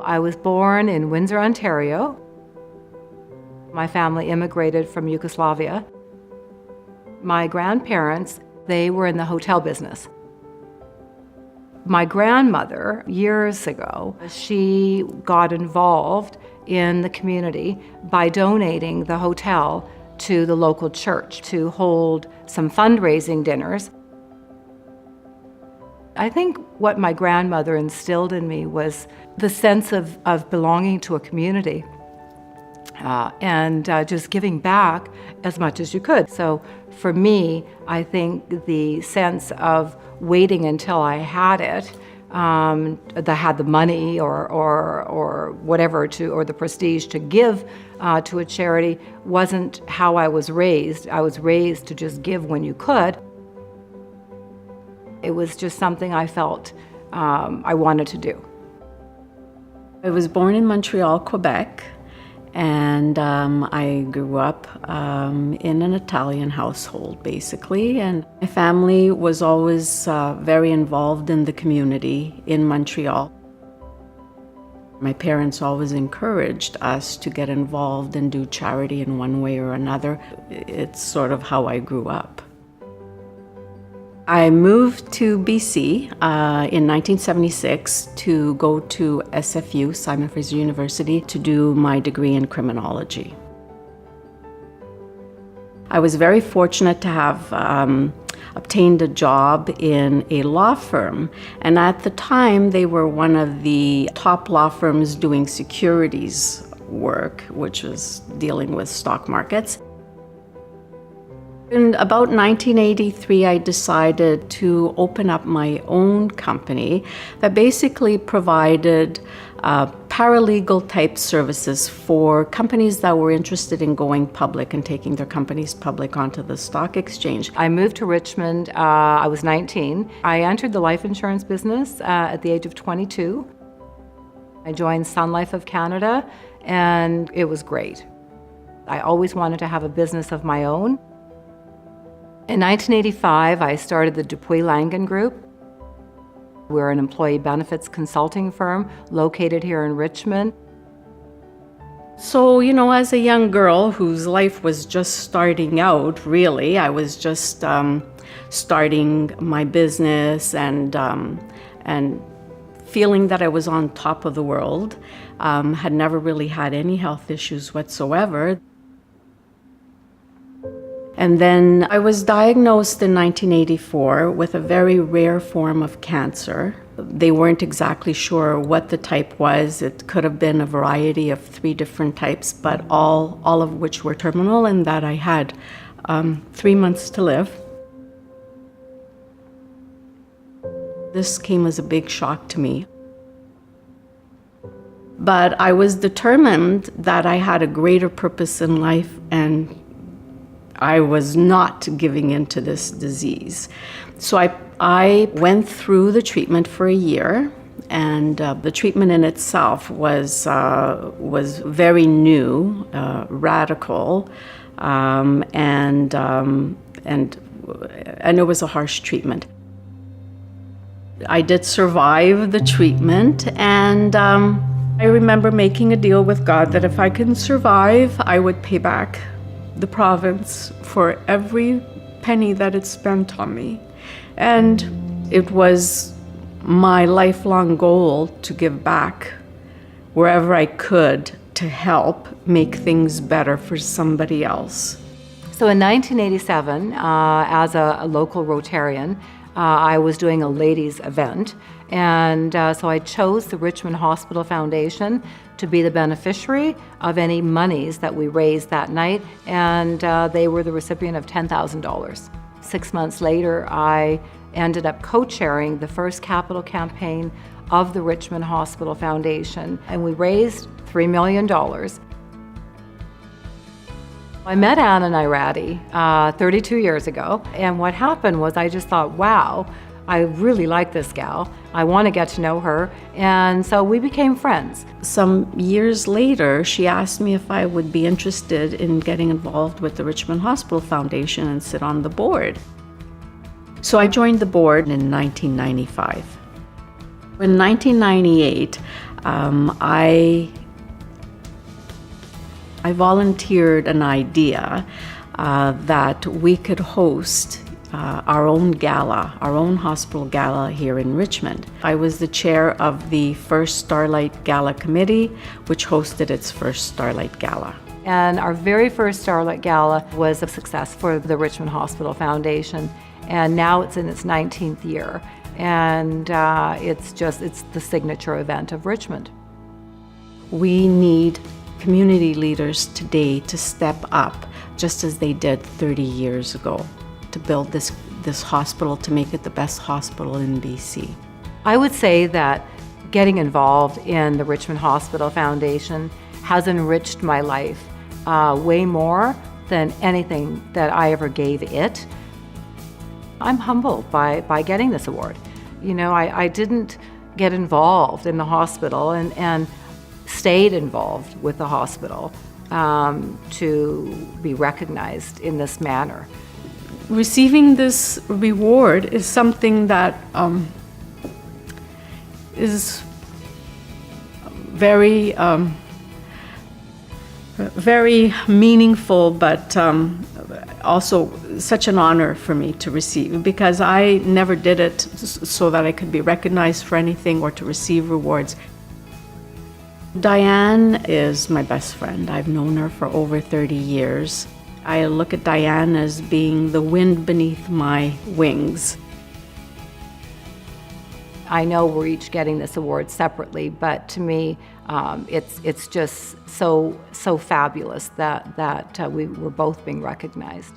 I was born in Windsor, Ontario. My family immigrated from Yugoslavia. My grandparents, they were in the hotel business. My grandmother, years ago, she got involved in the community by donating the hotel to the local church to hold some fundraising dinners. I think what my grandmother instilled in me was the sense of belonging to a community and just giving back as much as you could. So for me, I think the sense of waiting until I had it, that had the money or whatever or the prestige to give to a charity wasn't how I was raised. I was raised to just give when you could. It was just something I felt I wanted to do. I was born in Montreal, Quebec, and I grew up in an Italian household, basically. And my family was always very involved in the community in Montreal. My parents always encouraged us to get involved and do charity in one way or another. It's sort of how I grew up. I moved to BC in 1976 to go to SFU, Simon Fraser University, to do my degree in criminology. I was very fortunate to have obtained a job in a law firm, and at the time they were one of the top law firms doing securities work, which was dealing with stock markets. In about 1983, I decided to open up my own company that basically provided paralegal type services for companies that were interested in going public and taking their companies public onto the stock exchange. I moved to Richmond, I was 19. I entered the life insurance business at the age of 22. I joined Sun Life of Canada, and it was great. I always wanted to have a business of my own. In 1985, I started the Dupuis Langan Group. We're an employee benefits consulting firm located here in Richmond. So, as a young girl whose life was just starting out, really, I was just starting my business and feeling that I was on top of the world, had never really had any health issues whatsoever. And then I was diagnosed in 1984 with a very rare form of cancer. They weren't exactly sure what the type was. It could have been a variety of 3 different types, but all of which were terminal, and that I had 3 months to live. This came as a big shock to me. But I was determined that I had a greater purpose in life, and I was not giving in to this disease. So I went through the treatment for a year, and the treatment in itself was very new, radical, and it was a harsh treatment. I did survive the treatment, and I remember making a deal with God that if I can survive, I would pay back the province for every penny that it spent on me. And it was my lifelong goal to give back wherever I could to help make things better for somebody else. So in 1987, as a local Rotarian, I was doing a ladies' event, and so I chose the Richmond Hospital Foundation to be the beneficiary of any monies that we raised that night, and they were the recipient of $10,000. 6 months later, I ended up co-chairing the first capital campaign of the Richmond Hospital Foundation, and we raised $3 million. I met Anna Nyarady 32 years ago, and what happened was I just thought, wow, I really like this gal. I want to get to know her, and so we became friends. Some years later, she asked me if I would be interested in getting involved with the Richmond Hospital Foundation and sit on the board. So I joined the board in 1995. In 1998, I volunteered an idea that we could host our own gala, our own hospital gala here in Richmond. I was the chair of the first Starlight Gala Committee, which hosted its first Starlight Gala. And our very first Starlight Gala was a success for the Richmond Hospital Foundation, and now it's in its 19th year. And it's the signature event of Richmond. We need community leaders today to step up, just as they did 30 years ago, to build this hospital, to make it the best hospital in BC. I would say that getting involved in the Richmond Hospital Foundation has enriched my life way more than anything that I ever gave it. I'm humbled by getting this award. You know, I didn't get involved in the hospital and stayed involved with the hospital to be recognized in this manner. Receiving this reward is something that is very very meaningful, but also such an honor for me to receive, because I never did it so that I could be recognized for anything or to receive rewards. Diane is my best friend. I've known her for over 30 years. I look at Diane as being the wind beneath my wings. I know we're each getting this award separately, but to me, it's just so fabulous that we were both being recognized.